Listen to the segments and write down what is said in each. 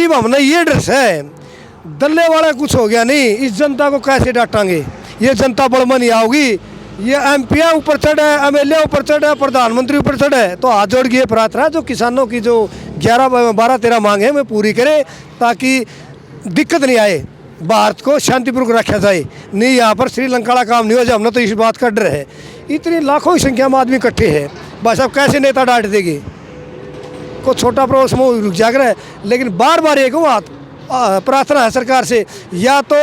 अजीब हमने ये ड्रेस है, दल्ले वाला कुछ हो गया नहीं, इस जनता को कैसे डांटेंगे? ये जनता बड़मा नहीं आओगी। ये MP ऊपर चढ़ है, MLA ऊपर चढ़ है, प्रधानमंत्री ऊपर चढ़ है। तो हाथ जोड़ के ये प्रार्थना जो किसानों की जो 11-12-13 मांग है मैं पूरी करे, ताकि दिक्कत नहीं आए, भारत को शांतिपूर्वक रखा जाए। नहीं यहाँ पर श्रीलंका का काम नहीं हो जाए, हमने तो इस बात का डर है। इतनी लाखों की संख्या में आदमी इकट्ठे हैं, बस अब कैसे नेता डांट देंगे? को छोटा प्रॉब्लम रुक जाकर है, लेकिन बार बार एक बात प्रार्थना है सरकार से, या तो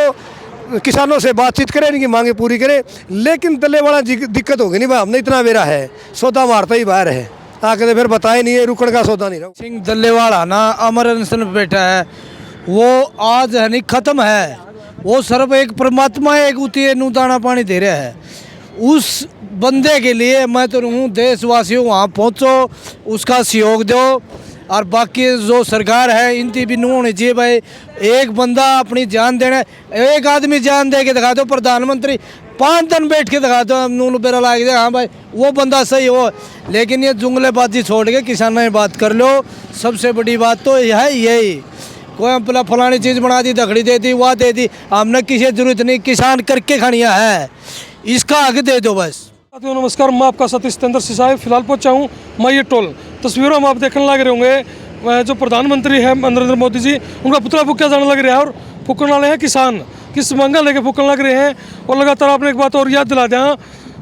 किसानों से बातचीत करें, इनकी मांगे पूरी करें, लेकिन दल्ले वाला दिक्कत होगी नहीं भाई, हमने इतना बेरा है, सौदा मारता ही बाहर है, आके फिर बताए नहीं है, रुकने का सौदा नहीं रहा। सिंह दल्लेवाड़ा ना अमर अनशन पे बैठा है, वो आज है नहीं खत्म है। वो सिर्फ एक परमात्मा एक उती नू दाना पानी दे रहा है। उस बंदे के लिए मैं तो हूँ, देशवासियों वहाँ पहुँचो, उसका सहयोग दो। और बाकी जो सरकार है इनकी भी नू होनी चाहिए भाई, एक बंदा अपनी जान देना, एक आदमी जान दे के दिखा दो, प्रधानमंत्री 5 दिन बैठ के दिखा दो, नून बेरा ला के, हाँ भाई वो बंदा सही हो। लेकिन ये जुंगलेबाजी छोड़ के किसानों में बात कर लो। सबसे बड़ी बात तो यह है यही, कोई हम फलानी चीज़ बना दी, दखड़ी दे दी, वह दे दी, हमने किसी जरूरत नहीं, किसान करके खानिया है, इसका आगे दे दो बस। साथियों नमस्कार, मैं आपका सतीश चंद्र सिसाई फिलहाल पहुंचा हूँ माई टोल। तस्वीरों में आप देखने लग रहे होंगे जो प्रधानमंत्री है नरेंद्र मोदी जी, उनका पुतला फूका जाने लग रहा है, और फूकने वाले हैं किसान, किस मंगा लेके फूकने लग रहे हैं। और लगातार आपने एक बात और याद दिला दें,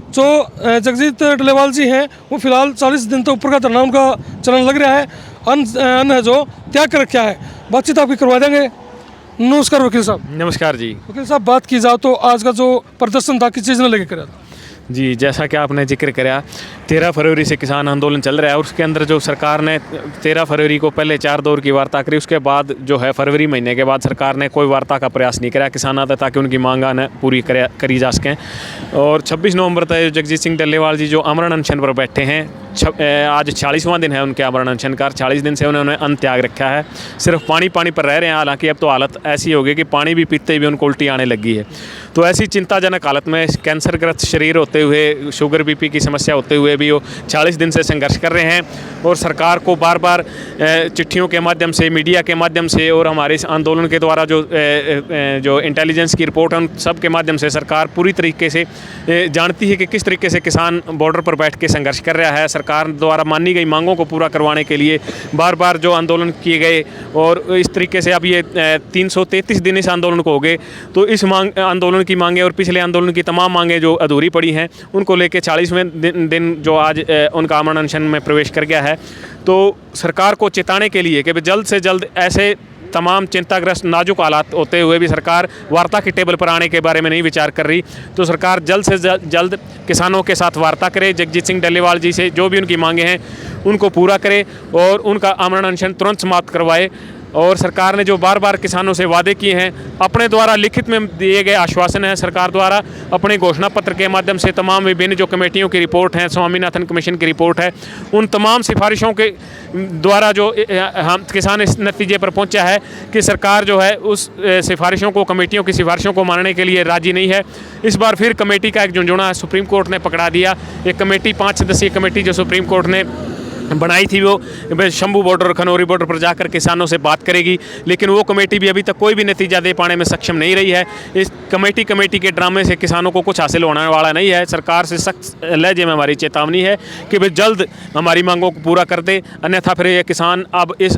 जो जगजीत डलेवाल जी हैं वो फिलहाल 40 दिन तो ऊपर का धरना उनका चलन लग रहा है, अन्न है जो त्याग कर रखा है। बातचीत आपकी करवा देंगे। नमस्कार वकील साहब। नमस्कार जी। वकील साहब, बात की जाओ तो आज का जो प्रदर्शन था किस चीज़ ने लेके करा था? जी, जैसा कि आपने जिक्र करा, 13 फरवरी से किसान आंदोलन चल रहा है, और उसके अंदर जो सरकार ने 13 फरवरी को पहले 4 दौर की वार्ता करी, उसके बाद जो है फरवरी महीने के बाद सरकार ने कोई वार्ता का प्रयास नहीं करा किसानों तक, ताकि उनकी मांगा न पूरी करी जा सकें। और 26 नवंबर तक जगजीत सिंह डल्लेवाल जी जो अमरण अनशन पर बैठे हैं, आज 40वां दिन है उनके अमरण अनशन का। 40 दिन से उन्होंने अन्न त्याग रखा है, सिर्फ पानी पर रह रहे हैं। हालांकि अब तो हालत ऐसी हो गई कि पानी भी पीते भी उनको उल्टी आने लगी है। तो ऐसी चिंताजनक हालत में कैंसरग्रस्त शरीर होते हुए, शुगर BP की समस्या होते हुए भी वो 40 दिन से संघर्ष कर रहे हैं। और सरकार को बार बार चिट्ठियों के माध्यम से, मीडिया के माध्यम से, और हमारे इस आंदोलन के द्वारा जो इंटेलिजेंस की रिपोर्ट है, उन सब के माध्यम से सरकार पूरी तरीके से जानती है कि किस तरीके से किसान बॉर्डर पर बैठ के संघर्ष कर रहा है। सरकार द्वारा मानी गई मांगों को पूरा करवाने के लिए बार बार जो आंदोलन किए गए, और इस तरीके से अब ये 333 दिन इस आंदोलन को हो गए। तो इस आंदोलन की मांगें और पिछले आंदोलन की तमाम मांगें जो अधूरी पड़ी हैं, उनको लेके 40वें दिन जो आज उनका अमरण अनशन में प्रवेश कर गया है। तो सरकार को चेताने के लिए कि जल्द से जल्द ऐसे तमाम चिंताग्रस्त नाजुक हालात होते हुए भी सरकार वार्ता की टेबल पर आने के बारे में नहीं विचार कर रही। तो सरकार जल्द से जल्द किसानों के साथ वार्ता करे, जगजीत सिंह डल्लेवाल जी से जो भी उनकी मांगे हैं उनको पूरा करे, और उनका अमरण अनशन तुरंत समाप्त करवाए। और सरकार ने जो बार बार किसानों से वादे किए हैं, अपने द्वारा लिखित में दिए गए आश्वासन है, सरकार द्वारा अपने घोषणा पत्र के माध्यम से तमाम विभिन्न जो कमेटियों की रिपोर्ट है, स्वामीनाथन कमीशन की रिपोर्ट है, उन तमाम सिफारिशों के द्वारा जो हम किसान इस नतीजे पर पहुंचा है कि सरकार जो है उस सिफारिशों को, कमेटियों की सिफारिशों को मानने के लिए राजी नहीं है। इस बार फिर कमेटी का एक झुंझुना सुप्रीम कोर्ट ने पकड़ा दिया। एक कमेटी, 5 सदस्यीय कमेटी जो सुप्रीम कोर्ट ने बनाई थी, वो शंभू बॉर्डर और खनौरी बॉर्डर पर जाकर किसानों से बात करेगी, लेकिन वो कमेटी भी अभी तक कोई भी नतीजा दे पाने में सक्षम नहीं रही है। इस कमेटी के ड्रामे से किसानों को कुछ हासिल होने वाला नहीं है। सरकार से सख्त लहजे में हमारी चेतावनी है कि वे जल्द हमारी मांगों को पूरा कर दे, अन्यथा फिर ये किसान अब इस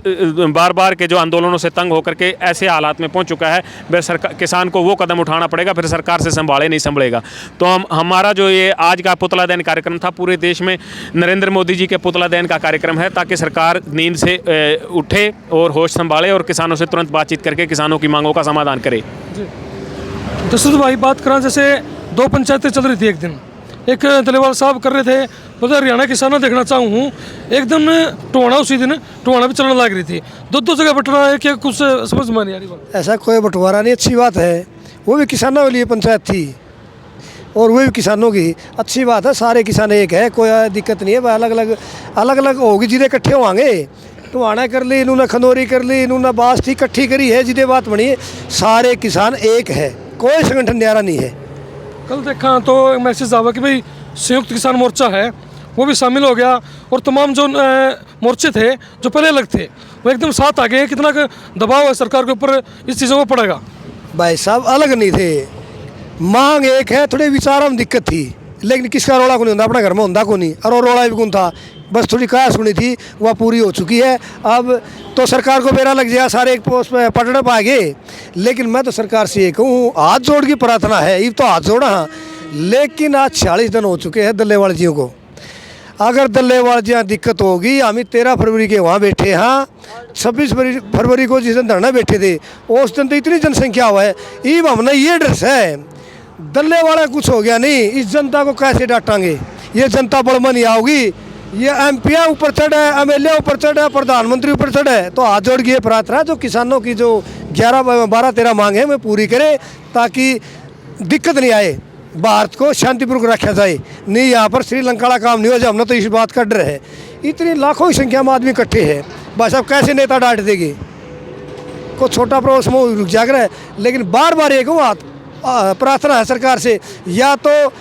बार बार के जो आंदोलनों से तंग होकर के ऐसे हालात में पहुँच चुका है, वह किसान को वो कदम उठाना पड़ेगा, फिर सरकार से संभाले नहीं संभलेगा। तो हमारा जो ये आज का पुतला दहन कार्यक्रम था, पूरे देश में नरेंद्र मोदी जी के पुतला दहन का कार्यक्रम है, ताकि सरकार नींद से उठे और होश संभाले और किसानों से तुरंत बातचीत करके किसानों की मांगों का समाधान करे। दशरथ भाई, बात करें जैसे 2 पंचायतें चल रही थी, एक दिन एक डल्लेवाल साहब कर रहे थे, उधर हरियाणा किसानों देखना चाहूँ, एक दिन टोहाना, उसी दिन टोहाना भी चलने लग रही थी। 2 जगह बंटवारा है, क्या कुछ समझ में नहीं आ रही बात? ऐसा कोई बंटवारा नहीं, अच्छी बात है। वो भी किसानों के लिए पंचायत थी, और वो भी किसानों की अच्छी बात है। सारे किसान एक है, कोई दिक्कत नहीं है। अलग अलग होगी, जिधे इकट्ठे होंगे तो आना कर ली, इन्होंने खनौरी कर ली, इन्होंने बास थी इकट्ठी करी है, जिधे बात बनी है। सारे किसान एक है, कोई संगठन न्यारा नहीं है। कल देखा तो मैसेज आवा कि भाई संयुक्त किसान मोर्चा है, वो भी शामिल हो गया, और तमाम जो मोर्चे थे जो पहले अलग थे वो एकदम साथ आ गए। कितना दबाव है सरकार के ऊपर इस चीज़ों को पड़ेगा? भाई साहब अलग नहीं थे, मांग एक है, थोड़े विचार में दिक्कत थी, लेकिन किसका रोड़ा को नहीं होता, अपना घर में होता को नहीं, और वो रोड़ा भी कौन था, बस थोड़ी कहा सुनी थी, वह पूरी हो चुकी है। अब तो सरकार को बेरा लग जाएगा, सारे एक पोस्ट पे पटड़े पा गए। लेकिन मैं तो सरकार से ये कहूँ, हाथ जोड़ की प्रार्थना है, ये तो हाथ जोड़ा हाँ, लेकिन आज 46 दिन हो चुके हैं दल्लेवाल जियों को। अगर दल्लेवाल जी यहाँ दिक्कत होगी, हम 13 फरवरी के वहाँ बैठे, हाँ 26 फरवरी को जिस दिन धरना बैठे थे उस दिन तो इतनी जनसंख्या हुआ है, ईब हमने ये ड्रेस है, दल्ले वाला कुछ हो गया नहीं, इस जनता को कैसे डांटेंगे? ये जनता बड़मा नहीं आओगी, ये MP ऊपर चढ़ है, MLA ऊपर चढ़ है, प्रधानमंत्री ऊपर चढ़ है। तो हाथ जोड़ के प्रार्थना है, जो किसानों की जो 11-12-13 मांग है, मैं पूरी करे, ताकि दिक्कत नहीं आए, भारत को शांतिपूर्वक रखा जाए। नहीं यहाँ पर श्रीलंका का काम नहीं हो जाए, हमने तो इस बात का डर है। इतनी लाखों की संख्या में आदमी इकट्ठे हैं, बस अब कैसे नेता डांट देंगे? को छोटा प्रॉब्लम हो रुक जाकर है, लेकिन बार बार एक बात प्रार्थना है सरकार से, या तो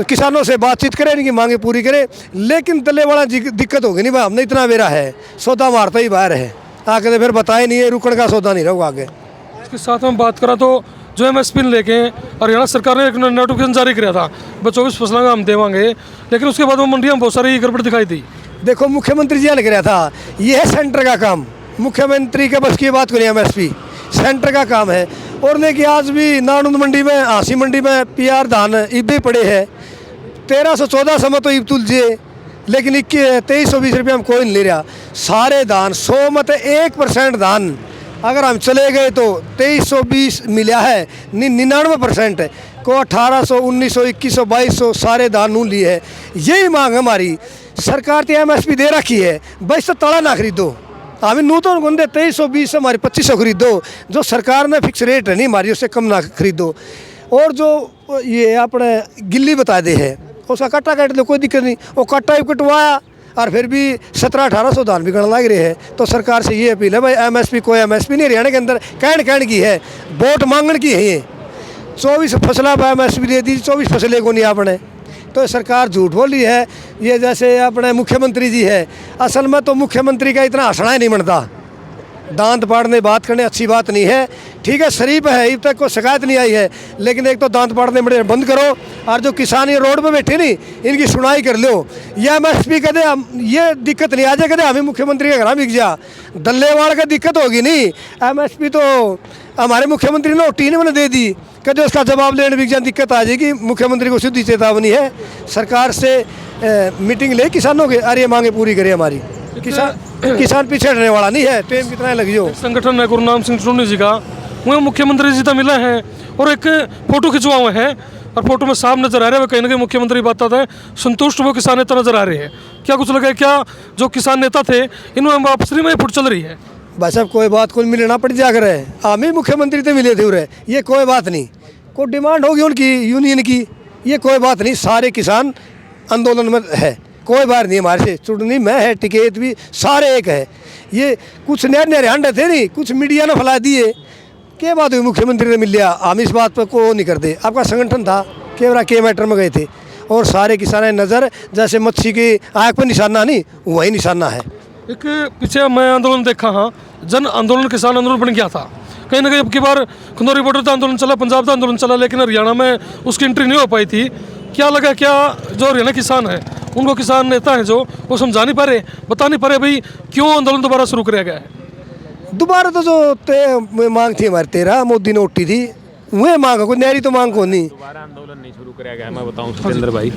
किसानों से बातचीत करें, इनकी मांगे पूरी करें, लेकिन दल्ले वाला दिक्कत होगी नहीं भाई, हमने इतना मेरा है, सौदा मारता ही बाहर है, आके तो फिर बताए नहीं है, रुकने का सौदा नहीं रहोगा आगे। इसके साथ में बात करा तो जो MSP लेके हरियाणा सरकार ने एक नोटिफिकेशन जारी किया था, 24 फसलों का हम देवांगे, लेकिन उसके बाद वो मंडियों में बहुत सारी गड़बड़ दिखाई दी। देखो मुख्यमंत्री जी ने कराया था, ये है सेंटर का काम, मुख्यमंत्री के बस की बात करें, MSP सेंटर का काम है। और लेकिन आज भी नानुंद मंडी में, आसी मंडी में PR धान ईब भी पड़े हैं, 1314 में तो ईब तुलझे, लेकिन 2320 रुपये में कोई नहीं ले रहा। सारे धान 100 में 1% धान अगर हम चले गए तो 2320 मिला है, 99% को 1800, 1900, 2100, 2200 सारे दान नू लिए है। यही मांग हमारी, सरकार तो MSP दे रखी है, बस तो तड़ा ना खरीदो, हमें नूतन गुंदे 2320 से हमारी 2500 खरीदो, जो सरकार ने फिक्स रेट है नहीं हमारी, उससे कम ना खरीदो। और जो ये अपने गिल्ली बता दे है, उसका कट्टा काट लो, कोई दिक्कत नहीं, वो कट्टा ही कटवाया और फिर भी 1700-1800 धान बिकने लग रहे हैं। तो सरकार से ये अपील है भाई, MSP कोई MSP नहीं, हरियाणा के अंदर कहन की है, वोट मांगने की है। ये 24 फसला पर MSP दे दी, 24 फसलें को नहीं आपने, तो सरकार झूठ बोली है। ये जैसे अपने मुख्यमंत्री जी है, असल में तो मुख्यमंत्री का इतना हंसना ही नहीं बनता, दांत पाड़ने बात करने अच्छी बात नहीं है, ठीक है शरीफ है, अब तक कोई शिकायत नहीं आई है, लेकिन एक तो दांत पाड़ने बड़े बंद करो, और जो किसान ये रोड पे बैठे नहीं, इनकी सुनाई कर लो। या MSP कहते हम ये दिक्कत नहीं आ जाए, कहते हमें मुख्यमंत्री के घर बिक जा, दल्लेवाड़ का दिक्कत होगी नहीं, MSP तो हमारे मुख्यमंत्री ने 3 महीने दे दी, कहते उसका जवाब लेने बिक जाए, दिक्कत आ जाएगी। मुख्यमंत्री को सीधी चेतावनी है, सरकार से मीटिंग ले किसानों के, अरे मांगे पूरी करे हमारी, किसान पीछे हटने वाला नहीं है, टाइम कितना लग जाओ। संगठन है गुरनाम सिंह टुन्नी जी का, वो मुख्यमंत्री जी तो मिले हैं और एक फोटो खिंचवा हुए हैं, और फोटो में साफ नजर आ रहे हैं, कहीं ना कहीं मुख्यमंत्री बात आता है, संतुष्ट वो किसान नेता नजर आ रहे हैं। क्या कुछ लगा, क्या जो किसान नेता थे इनमें वापसी में फुट चल रही है? भाई साहब कोई बात को मिलना पड़ जाकर है, हम ही मुख्यमंत्री से मिले थे उरे, ये कोई बात नहीं, कोई डिमांड होगी उनकी यूनियन की, ये कोई बात नहीं, सारे किसान आंदोलन में है, कोई बार नहीं हमारे से, चुटनी में है, टिकट भी सारे एक है। ये कुछ नए हंडे थे नहीं, कुछ मीडिया ने फैला दिए, क्या बात हुई मुख्यमंत्री ने मिल लिया, हम इस बात पर को नहीं करते। आपका संगठन था केवरा के मैटर में गए थे, और सारे किसान नज़र जैसे मच्छी की आँख पर निशाना नहीं, वही निशाना है। एक पीछे मैं आंदोलन देखा, हाँ जन आंदोलन किसान आंदोलन बन गया था, कहीं ना कहीं अब की बार खंदौरी बॉर्डर का आंदोलन चला, पंजाब का आंदोलन चला, लेकिन हरियाणा में उसकी एंट्री नहीं हो पाई थी। क्या लगा, क्या जो हरियाणा किसान है उनको किसान नेता हैं जो वो समझा नहीं पा रहे, बता नहीं पा रहे भाई क्यों आंदोलन दोबारा शुरू किया गया है? दोबारा तो जो मांग थी हमारे 13 मोदी ने उठी थी, वह मांग कोई नहरी तो मांग को नहीं, दोबारा आंदोलन नहीं शुरू किया गया है। मैं बताऊं सतेंद्र भाई,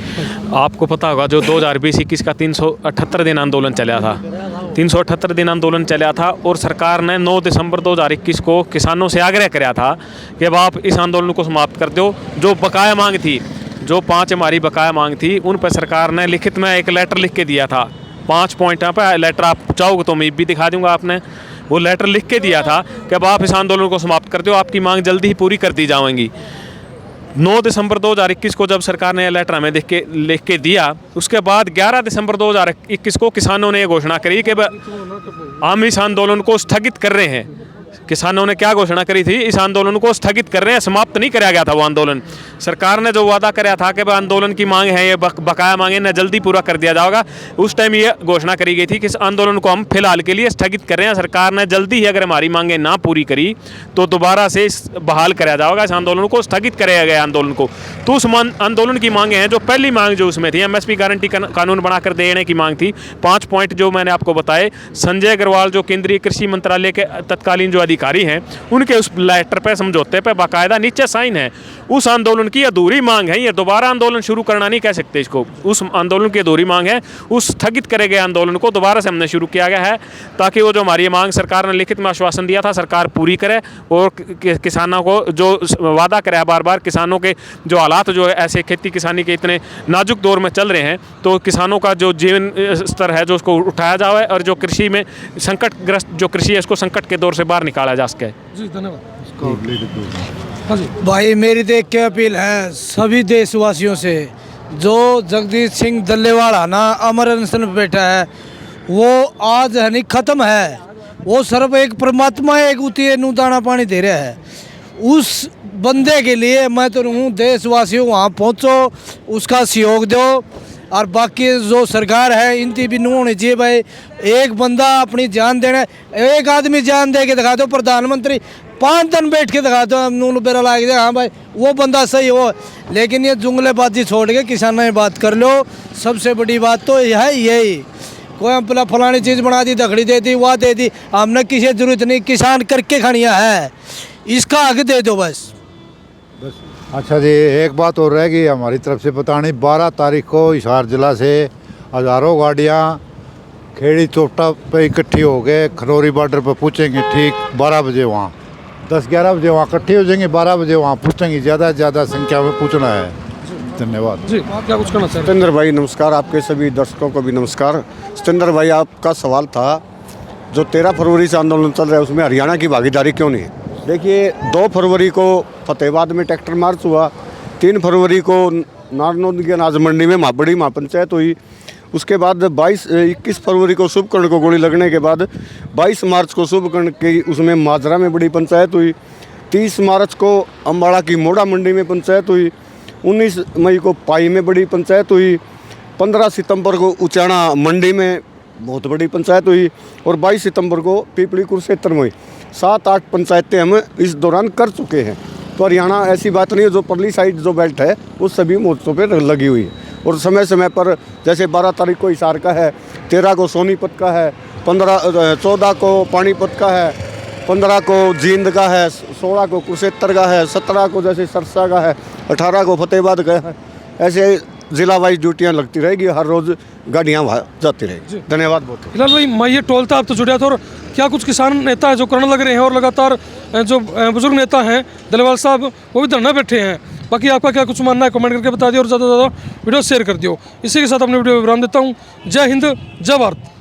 आपको पता होगा जो 2020-21 का 378 दिन आंदोलन चला था, 378 दिन आंदोलन चला था, और सरकार ने 9 दिसंबर 2021 को किसानों से आग्रह किया था कि अब आप इस आंदोलन को समाप्त कर दो। जो बकाया मांग थी, जो 5 हमारी बकाया मांग थी, उन पर सरकार ने लिखित में एक लेटर लिख के दिया था, 5 पॉइंट पर लेटर, आप चाहोगे तो मैं भी दिखा दूंगा, आपने वो लेटर लिख के दिया था कि अब आप इस आंदोलन को समाप्त कर दो, आपकी मांग जल्दी ही पूरी कर दी जाएंगी। 9 दिसंबर 2021 को जब सरकार ने लेटर हमें लिख के दिया, उसके बाद 11 दिसंबर 2021 को किसानों ने ये घोषणा करी कि हम इस आंदोलन को स्थगित कर रहे हैं। किसानों ने क्या घोषणा करी थी, इस आंदोलन को स्थगित कर रहे हैं, समाप्त नहीं कराया गया था वो आंदोलन। सरकार ने जो वादा कराया था कि आंदोलन की मांग है, ये बकाया मांगे न जल्दी पूरा कर दिया जाएगा, उस टाइम ये घोषणा करी गई थी कि इस आंदोलन को हम फिलहाल के लिए स्थगित कर रहे हैं। सरकार ने जल्दी ही अगर हमारी मांगे ना पूरी करी तो दोबारा से बहाल कराया जाएगा, इस आंदोलन को स्थगित कराया गया आंदोलन को। तो उस आंदोलन की मांगे हैं, जो पहली मांग जो उसमें थी एमएसपी गारंटी कानून बनाकर देने की मांग थी, 5 पॉइंट जो मैंने आपको बताए। संजय अग्रवाल जो केंद्रीय कृषि मंत्रालय के तत्कालीन जो अधिकारी हैं, उनके उस लेटर पे, समझौते पे बाकायदा नीचे साइन है। उस आंदोलन की अधूरी मांग है, ये दोबारा आंदोलन शुरू करना नहीं कह सकते इसको। उस आंदोलन की अधूरी मांग है, उस स्थगित करे गए आंदोलन को दोबारा से हमने शुरू किया गया है, ताकि वो जो हमारी मांग सरकार ने लिखित में आश्वासन दिया था सरकार पूरी करे, और किसानों को जो वादा कराया बार बार, किसानों के जो हालात जो है ऐसे खेती किसानी के इतने नाजुक दौर में चल रहे हैं, तो किसानों का जो जीवन स्तर है जो उसको उठाया जाए, और जो कृषि में संकटग्रस्त जो कृषि है इसको संकट के दौर से बाहर निकाला जा सके। जी धन्यवाद। हाँ जी भाई मेरी तो एक अपील है सभी देशवासियों से, जो जगदीश सिंह डल्लेवाल ना अमर अनशन पे बैठा है, वो आज है नहीं ख़त्म है। वो सिर्फ एक परमात्मा एक उती नू दाना पानी दे रहा है। उस बंदे के लिए मैं तो हूँ, देशवासियों वहाँ पहुँचो, उसका सहयोग दो। और बाकी जो सरकार है इनकी भी नू होनी चाहिए भाई, एक बंदा अपनी जान देना, एक आदमी जान दे के दिखा दो, प्रधानमंत्री 5 दिन बैठ के दिखा दो, नून बेरा ला के, हाँ भाई वो बंदा सही हो। लेकिन ये जुमलेबाजी छोड़ के किसानों में बात कर लो। सबसे बड़ी बात तो यह है यही, कोई हम फलानी चीज़ बना दी, दखड़ी दे दी, वह दे दी, हमने किसी जरूरत नहीं, किसान करके खानिया है, इसका आगे दे दो बस। अच्छा जी, एक बात और रहेगी हमारी तरफ से बतानी, 12 तारीख को हिसार जिला से हज़ारों गाड़ियाँ खेड़ी चोपटा पे इकट्ठी हो गए, खनौरी बॉर्डर पर पहुँचेंगे ठीक 12 बजे, वहाँ 10-11 बजे वहाँ इकट्ठी हो जाएंगे, 12 बजे वहाँ पहुँचेंगे, ज़्यादा से ज़्यादा संख्या में पूछना है। धन्यवाद जी। आप क्या कुछ कहना चाहते हैं? सतेंद्र भाई नमस्कार, आपके सभी दर्शकों को भी नमस्कार। सतेंद्र भाई, आपका सवाल था जो 13 फरवरी से आंदोलन चल रहा है उसमें हरियाणा की भागीदारी क्यों नहीं है। देखिए, 2 फरवरी को फतेहाबाद में ट्रैक्टर मार्च हुआ, 3 फरवरी को नारनौंद की अनाज मंडी में बड़ी महापंचायत हुई, उसके बाद 21 फरवरी को शुभकर्ण को गोली लगने के बाद 22 मार्च को शुभकर्ण की उसमें माजरा में बड़ी पंचायत हुई, 30 मार्च को अम्बाड़ा की मोड़ा मंडी में पंचायत हुई, 19 मई को पाई में बड़ी पंचायत हुई, 15 सितंबर को उचाना मंडी में बहुत बड़ी पंचायत हुई, और 22 सितंबर को पीपली कुरुक्षेत्र में हुई। 7-8 पंचायतें हम इस दौरान कर चुके हैं। तो हरियाणा ऐसी बात नहीं है, जो परली साइड जो बेल्ट है वो सभी मोर्चों पर लगी हुई है, और समय समय पर जैसे 12 तारीख को हिसार का है, 13 को सोनीपत का है, 14 को पानीपत का है, 15 को जींद का है, 16 को कुरुक्षेत्र का है, 17 को जैसे सरसा का है, 18 को फतेहाबाद का है। ऐसे जिला वाइज ड्यूटियाँ लगती रहेगी, हर रोज़ गाड़ियाँ वहाँ जाती रहेगी। धन्यवाद बहुत। फिलहाल भाई मैं ये टोल था, आप तो जुड़े थे, और क्या कुछ किसान नेता है जो करने लग रहे हैं, और लगातार जो बुजुर्ग नेता हैं डल्लेवाल साहब वो भी धरना बैठे हैं। बाकी आपका क्या कुछ मानना है कमेंट करके बता दियो, और ज़्यादा से ज़्यादा वीडियो शेयर कर दियो। इसी के साथ अपने वीडियो विराम देता हूँ। जय हिंद, जय भारत।